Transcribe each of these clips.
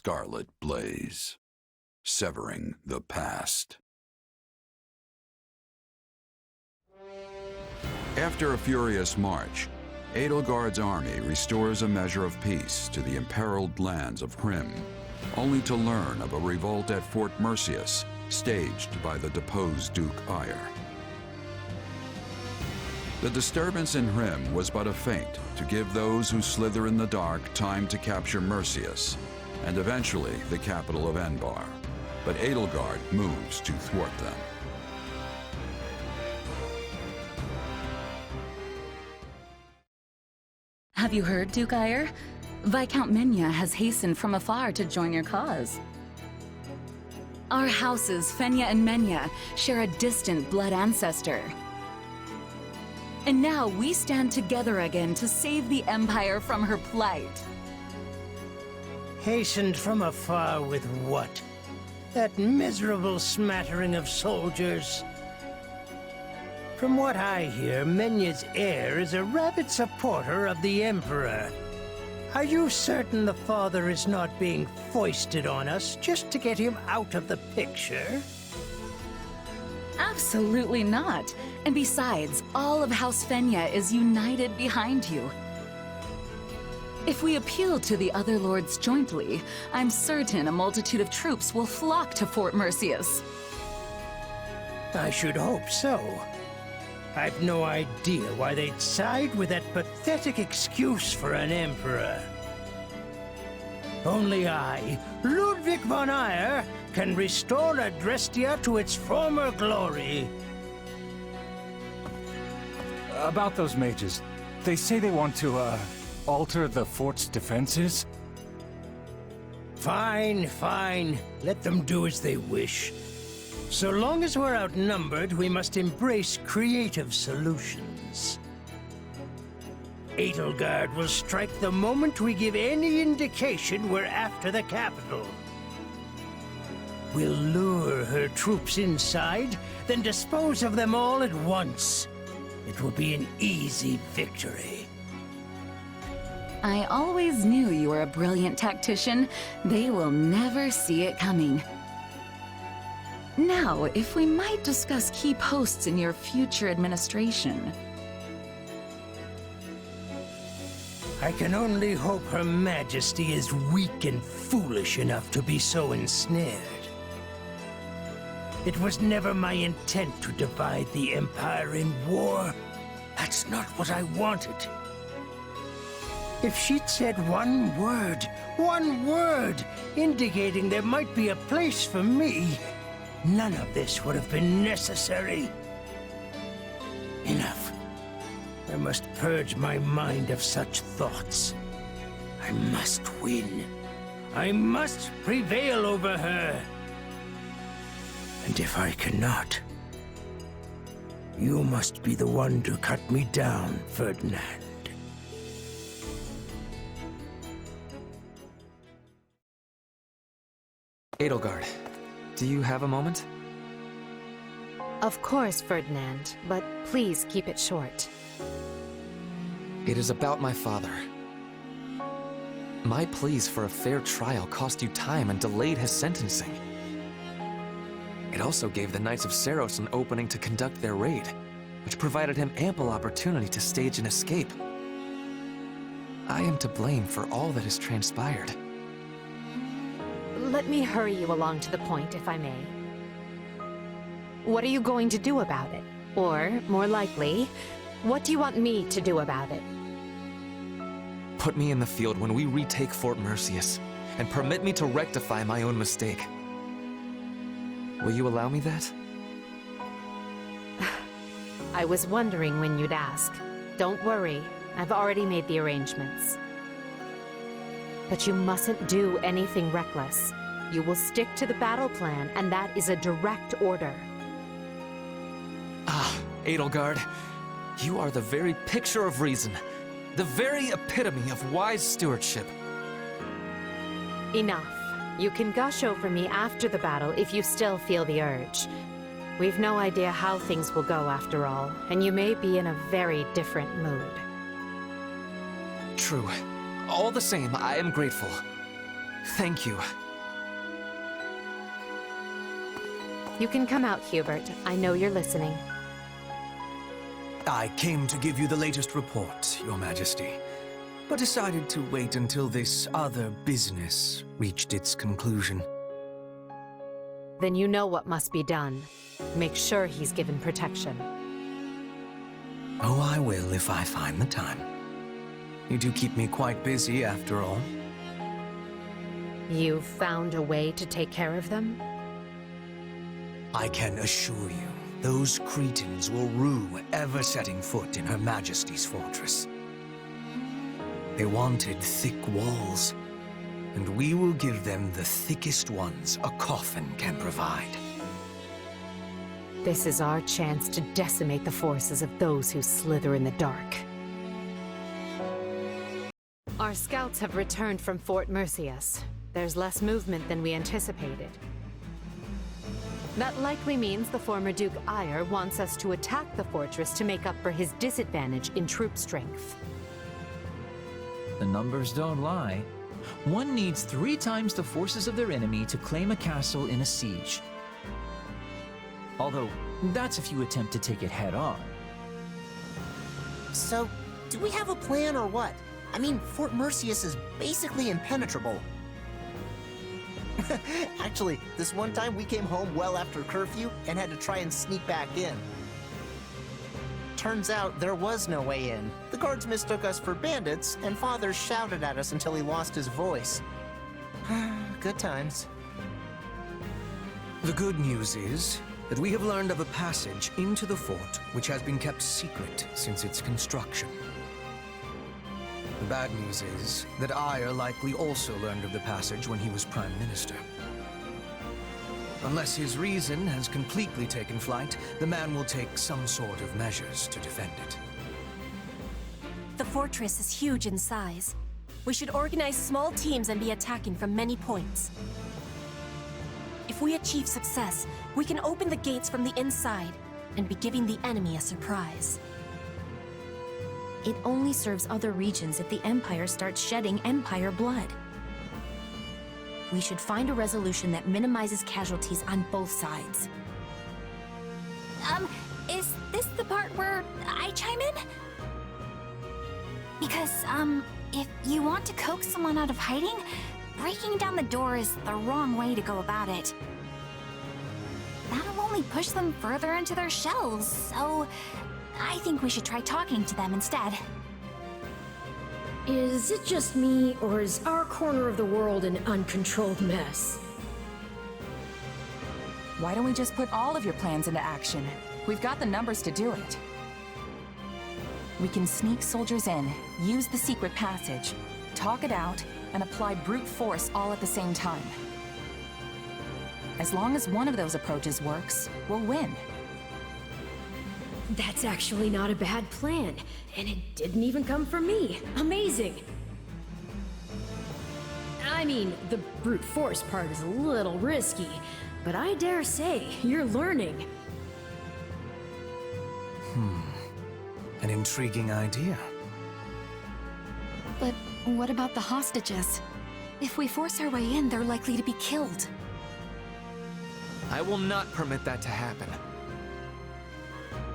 scarlet blaze, severing the past. After a furious march, Edelgard's army restores a measure of peace to the imperiled lands of Hrim, only to learn of a revolt at Fort Mercius, staged by the deposed Duke Eyre. The disturbance in Hrim was but a feint to give those who slither in the dark time to capture Mercius, and eventually the capital of Enbar. But Edelgard moves to thwart them. Have you heard, Duke Eyre? Viscount Menya has hastened from afar to join your cause. Our houses, Fenya and Menya, share a distant blood ancestor. And now we stand together again to save the Empire from her plight. Hastened from afar with what? That miserable smattering of soldiers? From what I hear, Menya's heir is a rabid supporter of the Emperor. Are you certain the father is not being foisted on us just to get him out of the picture? Absolutely not. And besides, all of House Fenya is united behind you. If we appeal to the other lords jointly, I'm certain a multitude of troops will flock to Fort Mercius. I should hope so. I've no idea why they'd side with that pathetic excuse for an emperor. Only I, Ludwig von Eyre, can restore Adrestia to its former glory. About those mages, they say they want to, alter the fort's defenses? Fine, fine. Let them do as they wish. So long as we're outnumbered, we must embrace creative solutions. Edelgard will strike the moment we give any indication we're after the capital. We'll lure her troops inside, then dispose of them all at once. It will be an easy victory. I always knew you were a brilliant tactician. They will never see it coming. Now, if we might discuss key posts in your future administration. I can only hope Her Majesty is weak and foolish enough to be so ensnared. It was never my intent to divide the Empire in war. That's not what I wanted. If she'd said one word, indicating there might be a place for me, none of this would have been necessary. Enough. I must purge my mind of such thoughts. I must win. I must prevail over her. And if I cannot, you must be the one to cut me down, Ferdinand. Edelgard, do you have a moment? Of course, Ferdinand, but please keep it short. It is about my father. My pleas for a fair trial cost you time and delayed his sentencing. It also gave the Knights of Seiros an opening to conduct their raid, which provided him ample opportunity to stage an escape. I am to blame for all that has transpired. Let me hurry you along to the point, if I may. What are you going to do about it? Or, more likely, what do you want me to do about it? Put me in the field when we retake Fort Mercius, and permit me to rectify my own mistake. Will you allow me that? I was wondering when you'd ask. Don't worry, I've already made the arrangements. But you mustn't do anything reckless. You will stick to the battle plan, and that is a direct order. Ah, Edelgard, you are the very picture of reason, the very epitome of wise stewardship. Enough. You can gush over me after the battle if you still feel the urge. We've no idea how things will go after all, and you may be in a very different mood. True. All the same, I am grateful. Thank you. You can come out, Hubert. I know you're listening. I came to give you the latest report, Your Majesty, but decided to wait until this other business reached its conclusion. Then you know what must be done. Make sure he's given protection. Oh, I will if I find the time. You do keep me quite busy, after all. You've found a way to take care of them? I can assure you, those cretins will rue ever setting foot in Her Majesty's fortress. They wanted thick walls, and we will give them the thickest ones a coffin can provide. This is our chance to decimate the forces of those who slither in the dark. Our scouts have returned from Fort Mercius. There's less movement than we anticipated. That likely means the former Duke Ire wants us to attack the fortress to make up for his disadvantage in troop strength. The numbers don't lie. One needs 3 times the forces of their enemy to claim a castle in a siege. Although, that's if you attempt to take it head on. So, do we have a plan or what? I mean, Fort Mercius is basically impenetrable. Actually, this one time we came home well after curfew and had to try and sneak back in. Turns out there was no way in. The guards mistook us for bandits, and Father shouted at us until he lost his voice. Good times. The good news is that we have learned of a passage into the fort which has been kept secret since its construction. The bad news is that Ire likely also learned of the passage when he was Prime Minister. Unless his reason has completely taken flight, the man will take some sort of measures to defend it. The fortress is huge in size. We should organize small teams and be attacking from many points. If we achieve success, we can open the gates from the inside and be giving the enemy a surprise. It only serves other regions if the Empire starts shedding Empire blood. We should find a resolution that minimizes casualties on both sides. Is this the part where I chime in? Because, if you want to coax someone out of hiding, breaking down the door is the wrong way to go about it. That'll only push them further into their shells, so I think we should try talking to them instead. Is it just me, or is our corner of the world an uncontrolled mess? Why don't we just put all of your plans into action? We've got the numbers to do it. We can sneak soldiers in, use the secret passage, talk it out, and apply brute force all at the same time. As long as one of those approaches works, we'll win. That's actually not a bad plan, and it didn't even come from me. Amazing! I mean, the brute force part is a little risky, but I dare say you're learning. An intriguing idea. But what about the hostages? If we force our way in, they're likely to be killed. I will not permit that to happen.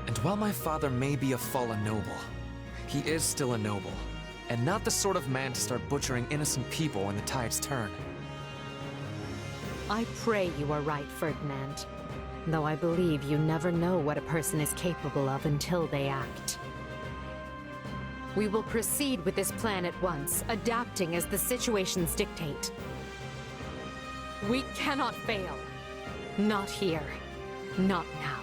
And while my father may be a fallen noble, he is still a noble, and not the sort of man to start butchering innocent people when the tides turn. I pray you are right, Ferdinand. Though I believe you never know what a person is capable of until they act. We will proceed with this plan at once, adapting as the situations dictate. We cannot fail. Not here. Not now.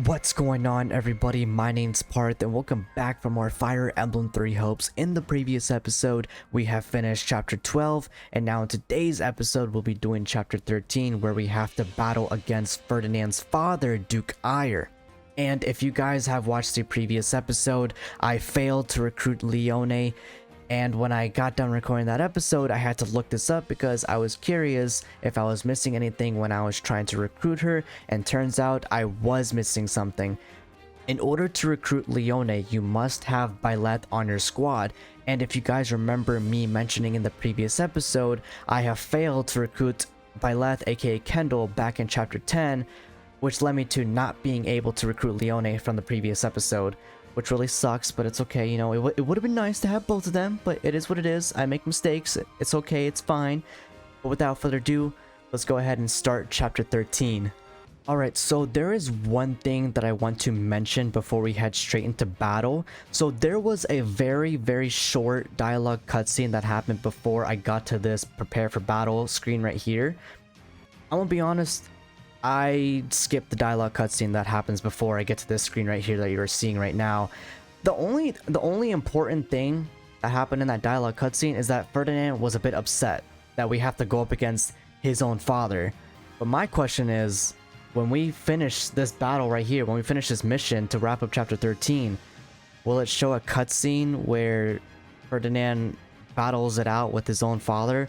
What's going on, everybody? My name's Parth and welcome back from our Fire Emblem 3 hopes. In the previous episode, we have finished chapter 12, and now in today's episode, we'll be doing chapter 13, where we have to battle against Ferdinand's father, Duke Ire. And if you guys have watched the previous episode, I failed to recruit Leone. And when I got done recording that episode, I had to look this up because I was curious if I was missing anything when I was trying to recruit her, and turns out I was missing something. In order to recruit Leone, you must have Byleth on your squad, and if you guys remember me mentioning in the previous episode, I have failed to recruit Byleth aka Kendall back in chapter 10, which led me to not being able to recruit Leone from the previous episode, which really sucks, but it's okay, you know, it would have been nice to have both of them, but it is what it is. I make mistakes, it's okay, it's fine. But without further ado, let's go ahead and start chapter 13. Alright, so there is one thing that I want to mention before we head straight into battle. So there was a very short dialogue cutscene that happened before I got to this prepare for battle screen right here. I'm gonna be honest, I skipped the dialogue cutscene that happens before I get to this screen right here that you're seeing right now. The only important thing that happened in that dialogue cutscene is that Ferdinand was a bit upset that we have to go up against his own father. But my question is, when we finish this battle right here, when we finish this mission to wrap up chapter 13, will it show a cutscene where Ferdinand battles it out with his own father?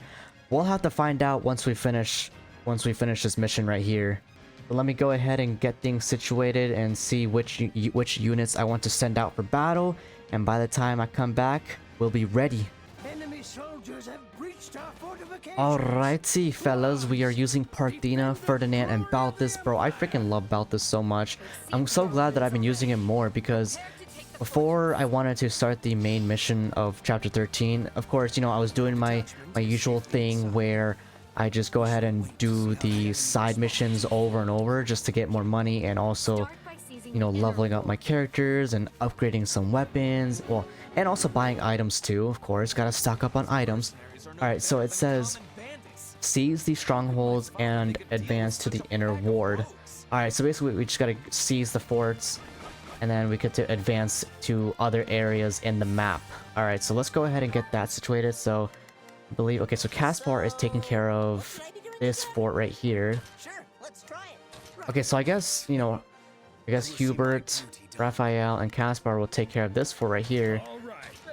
We'll have to find out once we finish this mission right here. But let me go ahead and get things situated and see which units I want to send out for battle, and by the time I come back, we'll be ready. Enemy soldiers have breached our fortifications. Alrighty, fellas, we are using Parthina, Ferdinand, and Balthus. Bro, I freaking love Balthus so much. I'm so glad that I've been using him more, because before I wanted to start the main mission of chapter 13, of course, you know, I was doing my usual thing where I just go ahead and do the side missions over and over just to get more money, and also, you know, leveling up my characters and upgrading some weapons, well, and also buying items too, of course. Gotta stock up on items. Alright, so it says seize the strongholds and advance to the inner ward. Alright, so basically we just gotta seize the forts, and then we get to advance to other areas in the map. Alright, so let's go ahead and get that situated. So I believe, okay, so Caspar is taking care of this fort right here. Okay, so I guess, you know, Hubert, Raphael, and Caspar will take care of this fort right here.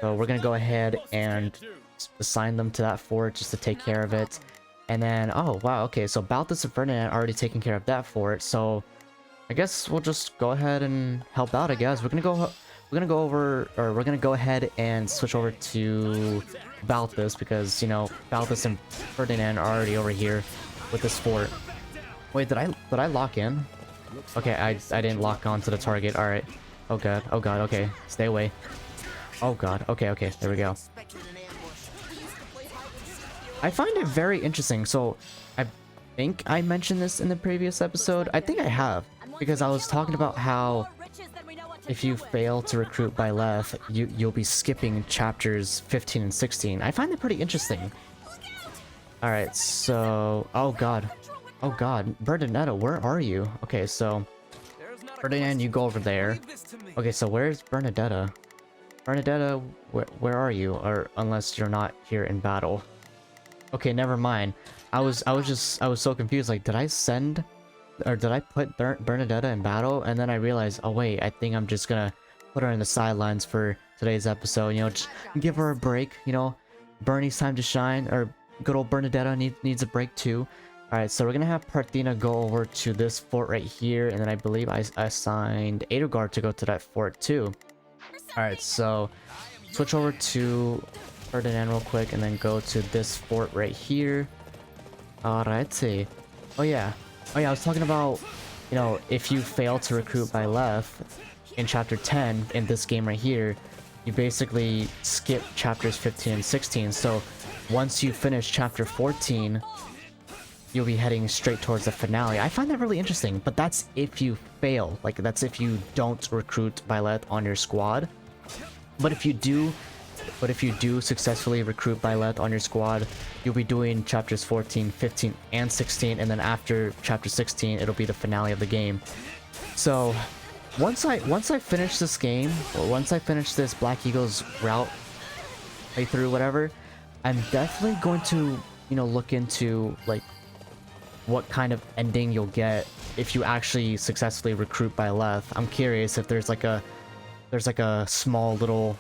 So we're gonna go ahead and assign them to that fort just to take care of it. And then, oh wow, okay, so Balthus and Ferdinand are already taking care of that fort, so I guess we'll just go ahead and help out, I guess. We're gonna go ahead and switch over to Balthus, because, you know, Balthus and Ferdinand are already over here with this fort. Wait, did I lock in? Okay, I didn't lock on to the target. Alright. Oh god, okay. Stay away. Oh god, okay, there we go. I find it very interesting. So, I think I mentioned this in the previous episode. I think I have, because I was talking about how if you fail to recruit Byleth, you'll be skipping chapters 15 and 16. I find that pretty interesting. Alright, so... Oh god, Bernadetta, where are you? Okay, so... Ferdinand, you go over there. Okay, so where's Bernadetta? Bernadetta, where are you? Or unless you're not here in battle. Okay, never mind. I was so confused, like, did I send... Or did I put Bernadetta in battle? And then I realized, oh wait, I think I'm just gonna put her in the sidelines for today's episode. You know, just give her a break, you know. Bernie's time to shine, or good old Bernadetta needs a break too. Alright, so we're gonna have Parthina go over to this fort right here, and then I believe I assigned Edelgard to go to that fort too. Alright, so switch over to Ferdinand real quick, and then go to this fort right here. Alrighty. Oh yeah, I was talking about, you know, if you fail to recruit Byleth in chapter 10 in this game right here, you basically skip chapters 15 and 16. So once you finish chapter 14, you'll be heading straight towards the finale. I find that really interesting, but that's if you fail. Like, that's if you don't recruit Byleth on your squad. But if you do successfully recruit Byleth on your squad, you'll be doing chapters 14, 15, and 16, and then after chapter 16, it'll be the finale of the game. So once I finish this game, or once I finish this Black Eagles route playthrough, whatever, I'm definitely going to, you know, look into like what kind of ending you'll get if you actually successfully recruit Byleth. I'm curious if there's like a small little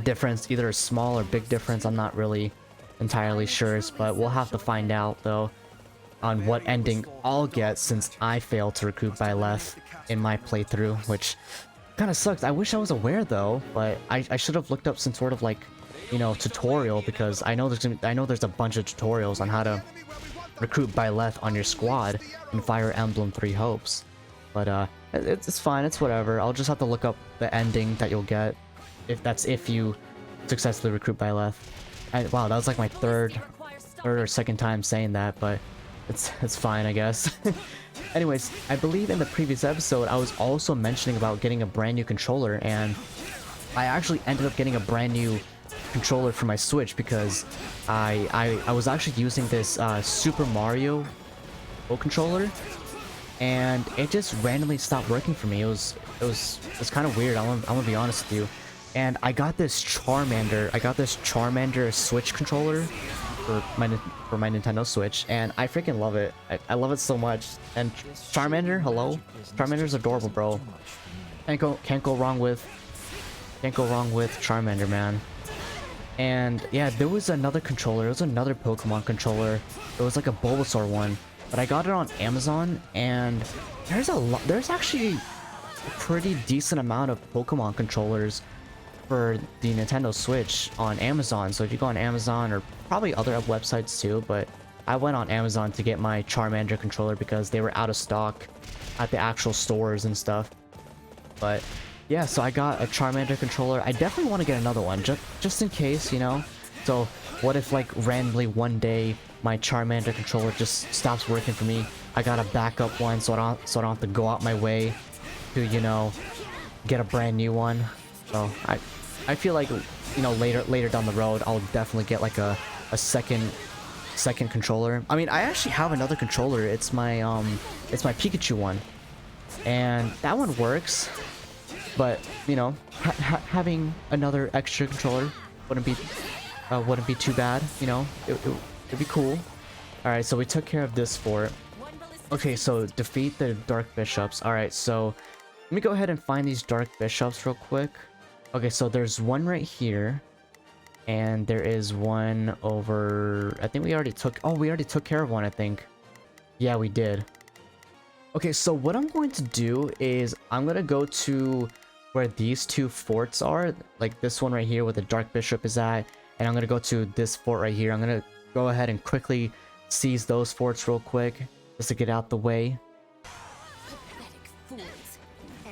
difference, either a small or big difference. I'm not really entirely sure, but we'll have to find out though on what ending I'll get, since I failed to recruit Byleth in my playthrough, which kind of sucks. I wish I was aware though, but I should have looked up some sort of like, you know, tutorial, because I know there's a bunch of tutorials on how to recruit Byleth on your squad in Fire Emblem Three Hopes. But it's fine, it's whatever. I'll just have to look up the ending that you'll get if you successfully recruit Byleth. Wow, that was like my third or second time saying that, but it's fine, I guess. Anyways, I believe in the previous episode I was also mentioning about getting a brand new controller, and I actually ended up getting a brand new controller for my Switch because I was actually using this Super Mario controller, and it just randomly stopped working for me. It was kind of weird. I'm gonna be honest with you. And I got this Charmander. Switch controller for my Nintendo Switch, and I freaking love it. I love it so much. And Charmander, hello. Charmander's adorable, bro. Can't go wrong with Charmander, man. And yeah, there was another controller. There was another Pokemon controller. It was like a Bulbasaur one, but I got it on Amazon, and there's actually a pretty decent amount of Pokemon controllers for the Nintendo Switch on Amazon. So if you go on Amazon, or probably other websites too, but I went on Amazon to get my Charmander controller because they were out of stock at the actual stores and stuff. But yeah, so I got a Charmander controller. I definitely want to get another one, just in case, you know. So what if like randomly one day my Charmander controller just stops working for me? I got a backup one, so I don't have to go out my way to, you know, get a brand new one. So I feel like, you know, later down the road I'll definitely get like a second controller. I mean, I actually have another controller. It's my Pikachu one, and that one works. But you know, having another extra controller wouldn't be too bad. You know, it'd be cool. All right, so we took care of this fort. Okay, so defeat the Dark Bishops. All right, so let me go ahead and find these Dark Bishops real quick. Okay, so there's one right here, and there is one over. I think we already took. Oh, we already took care of one, I think. Yeah, we did. Okay, so what I'm going to do is I'm gonna go to where these two forts are, like this one right here where the Dark Bishop is at, and I'm gonna go to this fort right here. I'm gonna go ahead and quickly seize those forts real quick, just to get out the way.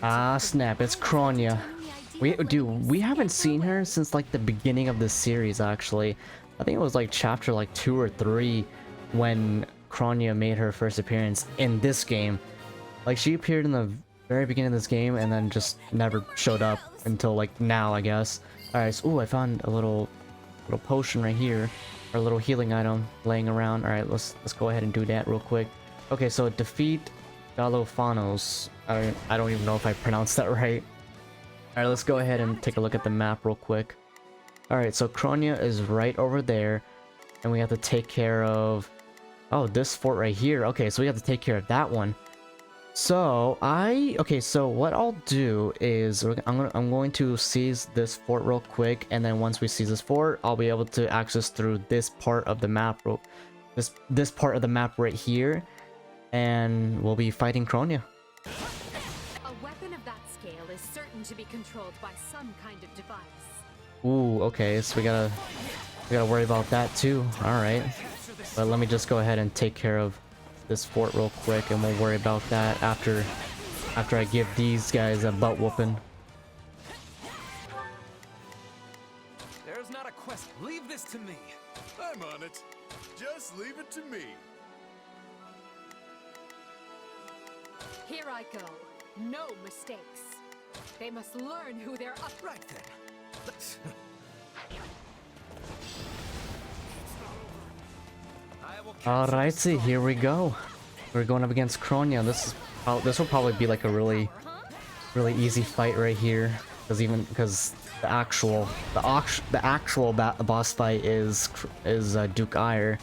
Ah, snap, it's Kronia. We haven't seen her since like the beginning of this series, actually. I think it was like chapter like 2 or 3 when Kronia made her first appearance in this game. Like, she appeared in the very beginning of this game and then just never showed up until like now, I guess. Alright, so ooh, I found a little potion right here, or a little healing item laying around. Alright, let's go ahead and do that real quick. Okay, so defeat Galophanos. I don't even know if I pronounced that right. Alright, let's go ahead and take a look at the map real quick. Alright, so Kronia is right over there, and we have to take care of... Oh, this fort right here. Okay, so we have to take care of that one. So, okay, so what I'll do is I'm going to seize this fort real quick, and then once we seize this fort, I'll be able to access through this part of the map, this part of the map right here, and we'll be fighting Kronia. A weapon of that scale is certain to be controlled by some kind of device. Ooh, okay, so we gotta worry about that too. All right, but let me just go ahead and take care of this fort real quick, and we'll worry about that after I give these guys a butt whooping. There's not a quest. Leave this to me. I'm on it. Just leave it to me. Here I go. No mistakes. They must learn who they're up. Right then. Alright, see, here we go. We're going up against Kronia. This will probably be like a really easy fight right here, because the actual boss fight is Duke Ire.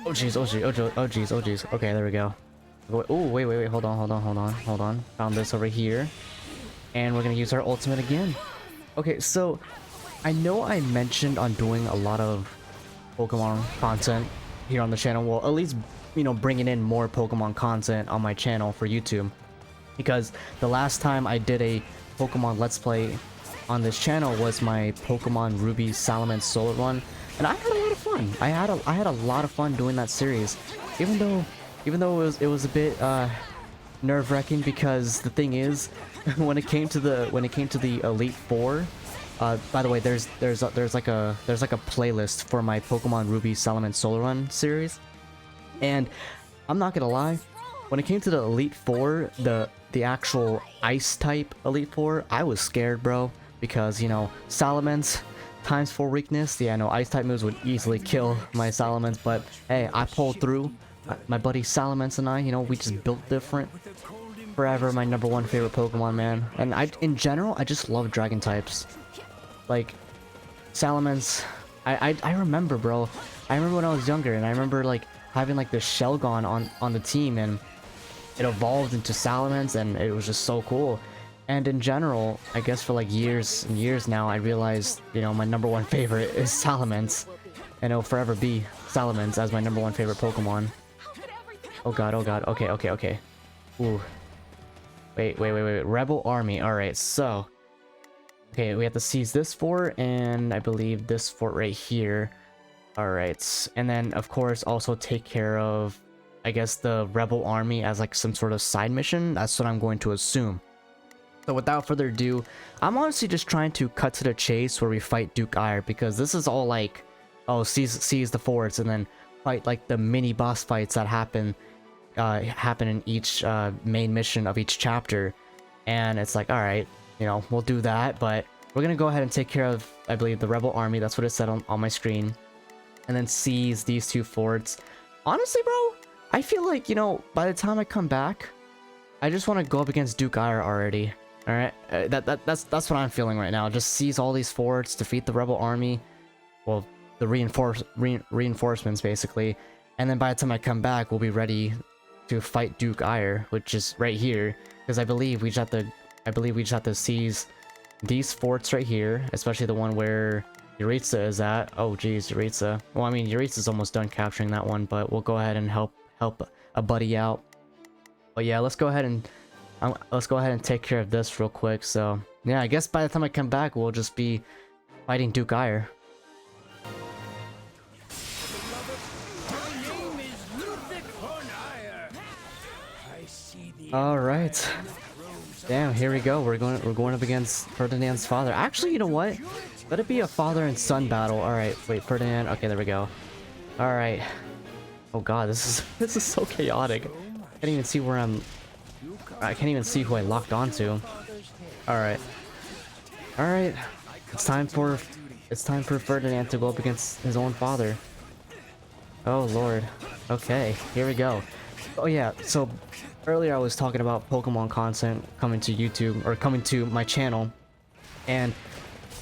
Oh jeez, oh jeez. Okay, there we go. Oh wait, hold on. Found this over here, and we're gonna use our ultimate again. Okay, so I know I mentioned on doing a lot of Pokemon content here on the channel. Well, at least, you know, bringing in more Pokemon content on my channel for YouTube. because the last time I did a Pokemon Let's Play on this channel was my Pokemon Ruby Salamence Solar Run, and I had a lot of fun. I had a lot of fun doing that series, even though it was a bit nerve-wracking, because the thing is, when it came to the Elite Four, by the way, there's like a playlist for my Pokemon Ruby Salamence Solar Run series, and I'm not gonna lie, when it came to the Elite Four, the actual Ice type Elite Four, I was scared, bro, because, you know, Salamence times 4 weakness. Yeah, no, Ice type moves would easily kill my Salamence, but hey, I pulled through. My buddy Salamence and I, you know, we just built different. Forever my #1 favorite Pokemon, man. And in general, I just love Dragon types. Like, Salamence, I remember, bro. I remember when I was younger, and I remember, like, having, like, this Shelgon on the team, and it evolved into Salamence, and it was just so cool. And in general, I guess for like years and years now, I realized, you know, my #1 favorite is Salamence, and it'll forever be Salamence as my #1 favorite Pokemon. Oh god, okay. Ooh. Wait. Rebel Army, alright, so... Okay, we have to seize this fort, and I believe this fort right here. Alright, and then, of course, also take care of, I guess, the Rebel Army as like some sort of side mission. That's what I'm going to assume. So without further ado, I'm honestly just trying to cut to the chase where we fight Duke Ire, because this is all like, oh, seize the forts and then fight like the mini boss fights that happen in each main mission of each chapter. And it's like, all right, you know, we'll do that, but we're gonna go ahead and take care of, I believe, the Rebel Army. That's what it said on my screen, and then seize these 2 forts. Honestly, bro, I feel like, you know, by the time I come back, I just want to go up against Duke Ire already. All right, that's what I'm feeling right now. Just seize all these forts, defeat the Rebel Army, well, the reinforcements basically, and then by the time I come back, we'll be ready to fight Duke Ire, which is right here, because I believe we just have to seize these forts right here, especially the one where Yuritsa is at. Oh geez, Yuritsa. Well, I mean, Yuritsa's almost done capturing that one, but we'll go ahead and help a buddy out. But yeah, let's go ahead and take care of this real quick. So yeah, I guess by the time I come back, we'll just be fighting Duke Ire. All right. Damn, here we go. We're going up against Ferdinand's father. Actually, you know what? Let it be a father and son battle. All right, wait, Ferdinand. Okay, there we go. All right. Oh god, this is so chaotic. I can't even see where I can't even see who I locked onto. All right. It's time for Ferdinand to go up against his own father. Oh lord. Okay, here we go. Oh yeah, so earlier I was talking about Pokemon content coming to YouTube, or coming to my channel, and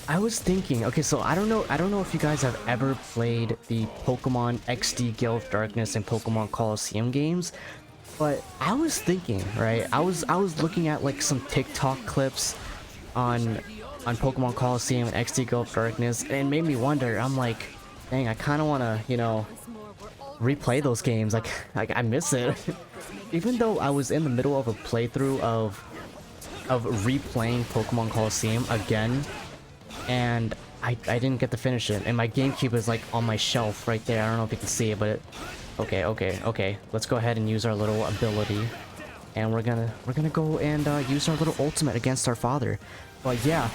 I was thinking, okay, so I don't know if you guys have ever played the Pokemon XD Gale of Darkness and Pokemon Coliseum games, but I was thinking, right? I was looking at like some TikTok clips on Pokemon Coliseum and XD Gale of Darkness, and it made me wonder. I'm like, dang, I kind of want to, you know, replay those games. Like I miss it. Even though I was in the middle of a playthrough of replaying Pokemon Coliseum again, and I didn't get to finish it, and my GameCube is like on my shelf right there. I don't know if you can see it, but okay. Let's go ahead and use our little ability, and we're gonna go and use our little ultimate against our father. But yeah,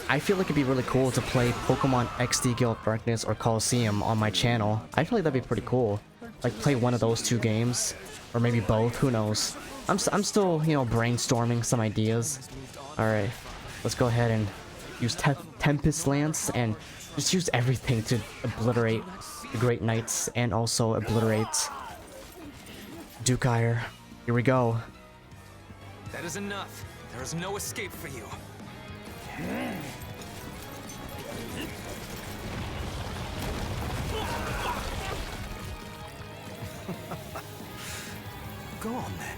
I feel like it'd be really cool to play Pokemon XD Gale of Darkness or Coliseum on my channel. I feel like that'd be pretty cool. Like play one of those 2 games, or maybe both. Who knows? I'm still, you know, brainstorming some ideas. All right, let's go ahead and use Tempest Lance and just use everything to obliterate the Great Knights and also obliterate Duke Ire. Here we go. That is enough. There is no escape for you. Go on then.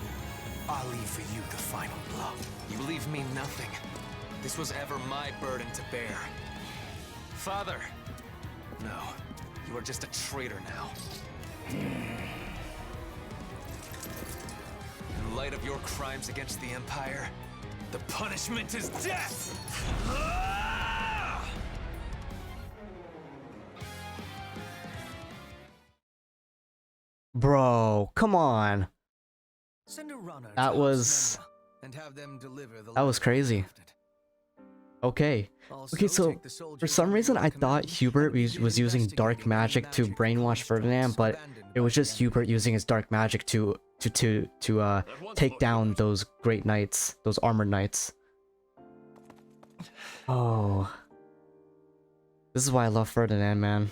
I'll leave for you the final blow. You leave me nothing. This was ever my burden to bear. Father! No, you are just a traitor now. In light of your crimes against the Empire, the punishment is death! Bro, come on. Send a runner to That was and have them deliver the that was crazy. Okay. Okay, so for some reason I thought Hubert was using dark magic to brainwash Ferdinand, but it was just Hubert using his dark magic to take down those great knights, those armored knights. Oh. This is why I love Ferdinand, man.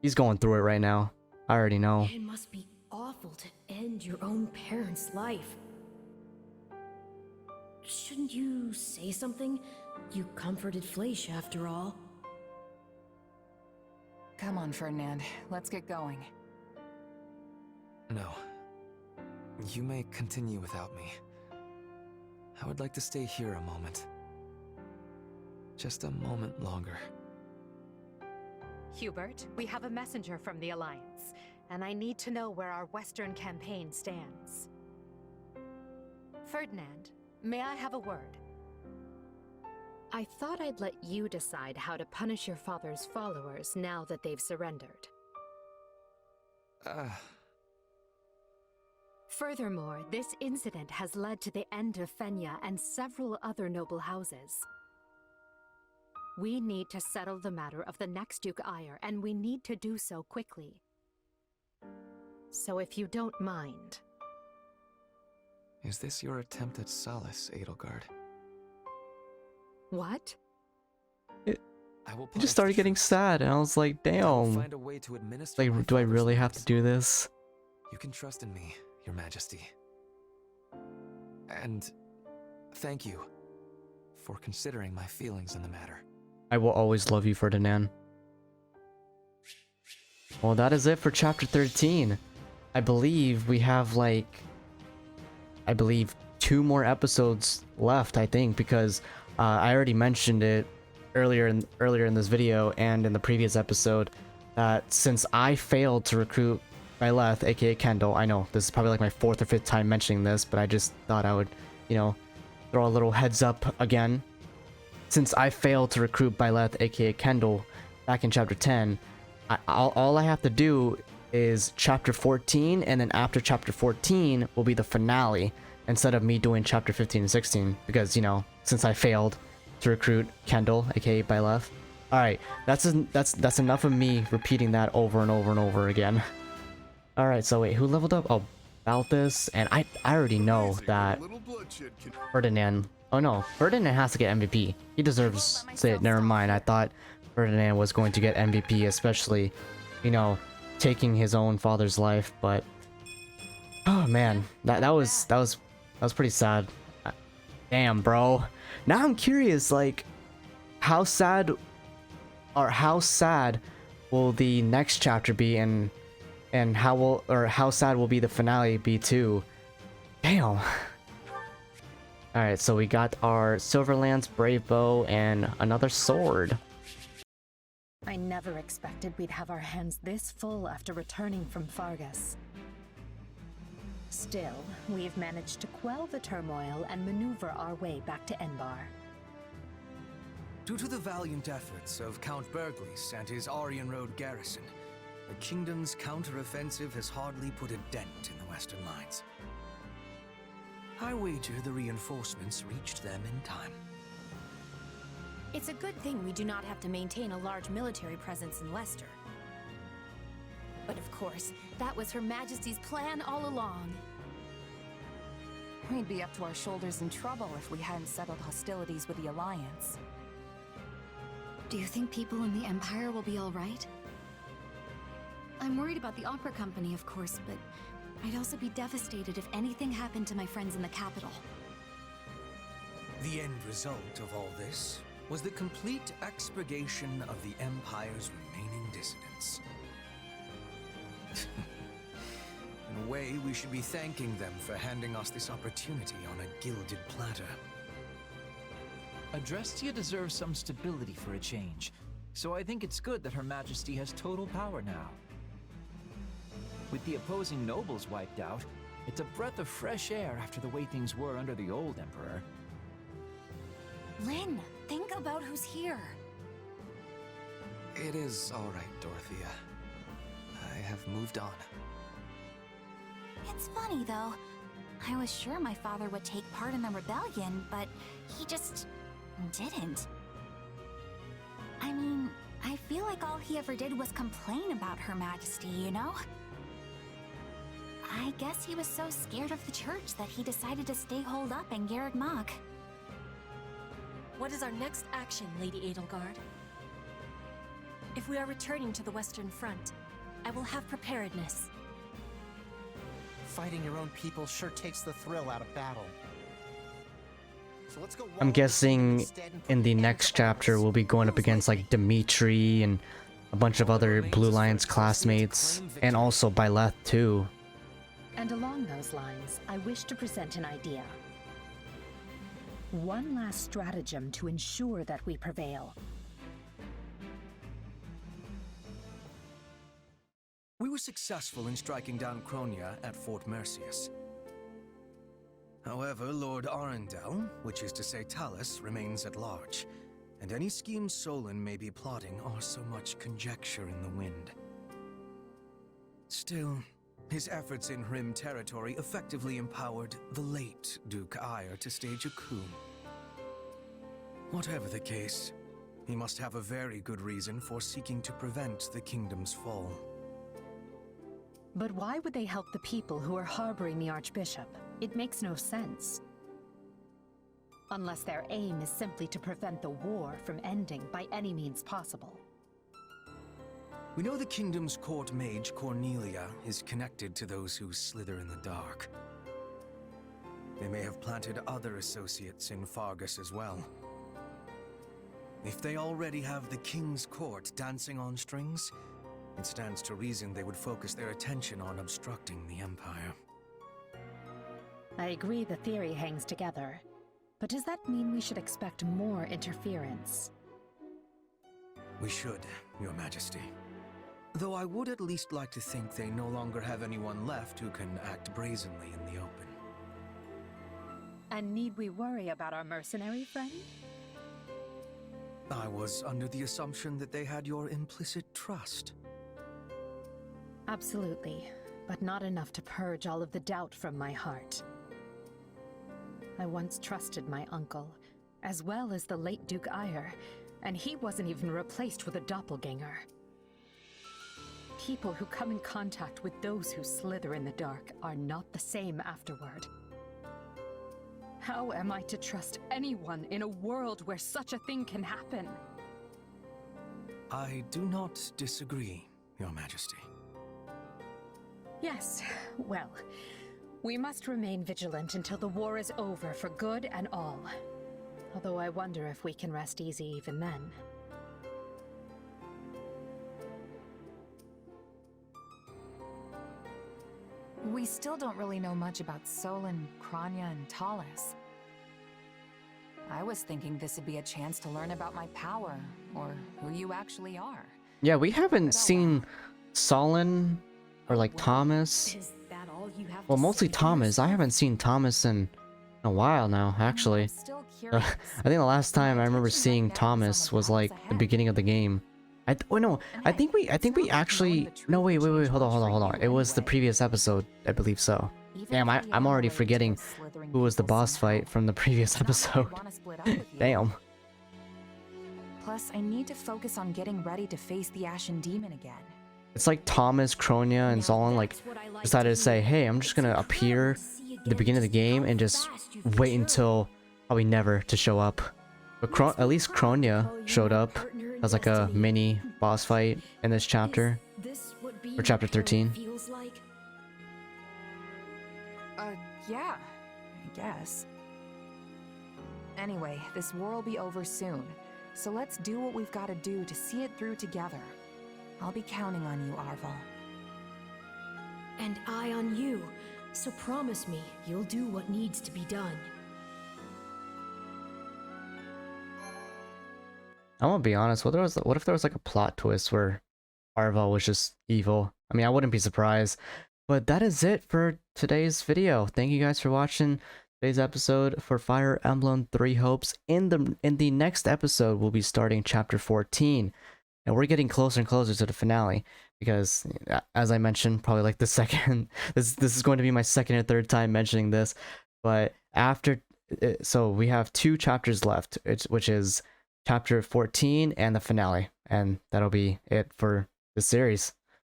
He's going through it right now. I already know. It must be awful to end your own parent's life. Shouldn't you say something? You comforted Fleisch after all. Come on, Ferdinand. Let's get going. No. You may continue without me. I would like to stay here a moment. Just a moment longer. Hubert, we have a messenger from the Alliance, and I need to know where our Western campaign stands. Ferdinand, may I have a word? I thought I'd let you decide how to punish your father's followers now that they've surrendered. Furthermore, this incident has led to the end of Fenya and several other noble houses. We need to settle the matter of the next Duke Ire, and we need to do so quickly. So if you don't mind... Is this your attempt at solace, Edelgard? What? I just started getting sad, and I was like, damn. Like, do I really have to do this? You can trust in me, Your Majesty. And thank you for considering my feelings in the matter. I will always love you, Ferdinand. Well, that is it for chapter 13. I believe we have, like... I believe 2 more episodes left, I think, because I already mentioned it earlier in this video and in the previous episode that since I failed to recruit Byleth, aka Kendall, I know this is probably like my 4th or 5th time mentioning this, but I just thought I would, you know, throw a little heads up again. Since I failed to recruit Byleth, aka Kendall, back in chapter 10, all I have to do is chapter 14, and then after chapter 14 will be the finale, instead of me doing chapter 15 and 16, because, you know, since I failed to recruit Kendall, aka Byleth. Alright, that's enough of me repeating that over and over and over again. Alright, so wait, who leveled up? Oh, Balthus, and I already know that Ferdinand... Oh no, Ferdinand has to get MVP. He deserves it. Never mind, I thought Ferdinand was going to get MVP, especially, you know, taking his own father's life, but... Oh man, that was pretty sad. Damn, bro. Now I'm curious, like, how sad will the next chapter be, and how sad will be the finale be too? Damn. Alright, so we got our Silverlands Brave Bow and another sword. I never expected we'd have our hands this full after returning from Fargus. Still, we've managed to quell the turmoil and maneuver our way back to Enbar. Due to the valiant efforts of Count Berglies and his Aryan Road garrison, the kingdom's counter-offensive has hardly put a dent in the western lines. I wager the reinforcements reached them in time. It's a good thing we do not have to maintain a large military presence in Leicester. But of course, that was Her Majesty's plan all along. We'd be up to our shoulders in trouble if we hadn't settled hostilities with the Alliance. Do you think people in the Empire will be all right? I'm worried about the opera company, of course, but I'd also be devastated if anything happened to my friends in the capital. The end result of all this was the complete expurgation of the Empire's remaining dissidents. In a way, we should be thanking them for handing us this opportunity on a gilded platter. Adrestia deserves some stability for a change, so I think it's good that Her Majesty has total power now. With the opposing nobles wiped out, It's a breath of fresh air after the way things were under the old Emperor. Lynn, think about who's here. It is all right, Dorothea. I have moved on. It's funny, though. I was sure my father would take part in the rebellion, but he just didn't. I mean, I feel like all he ever did was complain about Her Majesty, you know? I guess he was so scared of the church that he decided to stay holed up in Garreg Mach. What is our next action, Lady Edelgard? If we are returning to the Western Front, I will have preparedness. Fighting your own people sure takes the thrill out of battle. So let's go. I'm guessing in the next chapter we'll be going up against like Dimitri and a bunch of other Blue Lions classmates, and also Byleth too. And along those lines, I wish to present an idea. One last stratagem to ensure that we prevail. We were successful in striking down Cronia at Fort Mercius. However, Lord Arundel, which is to say Talus, remains at large, and any schemes Solon may be plotting are so much conjecture in the wind. Still, his efforts in Rim territory effectively empowered the late Duke Ire to stage a coup. Whatever the case, he must have a very good reason for seeking to prevent the kingdom's fall. But why would they help the people who are harboring the Archbishop? It makes no sense. Unless their aim is simply to prevent the war from ending by any means possible. We know the kingdom's court mage, Cornelia, is connected to those who slither in the dark. They may have planted other associates in Fargus as well. If they already have the king's court dancing on strings, it stands to reason they would focus their attention on obstructing the Empire. I agree the theory hangs together, but does that mean we should expect more interference? We should, Your Majesty. Though I would at least like to think they no longer have anyone left who can act brazenly in the open. And need we worry about our mercenary friend? I was under the assumption that they had your implicit trust. Absolutely, but not enough to purge all of the doubt from my heart. I once trusted my uncle, as well as the late Duke Ire, and he wasn't even replaced with a doppelganger. People who come in contact with those who slither in the dark are not the same afterward. How am I to trust anyone in a world where such a thing can happen? I do not disagree, Your Majesty. Yes, well, we must remain vigilant until the war is over for good and all. Although I wonder if we can rest easy even then. We still don't really know much about Solon, Cronia, and Talus. I was thinking this would be a chance to learn about my power, or who you actually are. Yeah, we haven't seen Solon or like Thomas. Well, mostly Thomas. I haven't seen Thomas in a while now, actually. I think the last time I remember seeing Thomas was like the beginning of the game. I think we actually wait, hold on. It was the previous episode, I believe so. Damn, I'm already forgetting who was the boss fight from the previous episode. Damn. Plus, I need to focus on getting ready to face the Ashen Demon again. It's like Thomas, Cronia, and Solon like decided to say, hey, I'm just gonna appear at the beginning of the game and just wait until probably never to show up. But at least Cronia showed up as like a mini boss fight in this chapter, or chapter 13. Yeah, I guess. Anyway, this war will be over soon, so let's do what we've got to do to see it through together. I'll be counting on you, Arval. And I on you, so promise me you'll do what needs to be done. I'm gonna be honest, what if there was like a plot twist where Arval was just evil? I mean, I wouldn't be surprised. But that is it for today's video. Thank you guys for watching today's episode for Fire Emblem Three Hopes. In the next episode, we'll be starting chapter 14, and we're getting closer and closer to the finale because, as I mentioned, probably like the second this is going to be my second or third time mentioning this, but after so we have 2 chapters left, which is chapter 14 and the finale, and that'll be it for the series.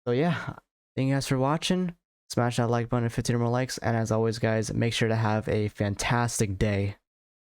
So yeah, thank you guys for watching. Smash that like button if 15 or more likes, and as always guys, make sure to have a fantastic day.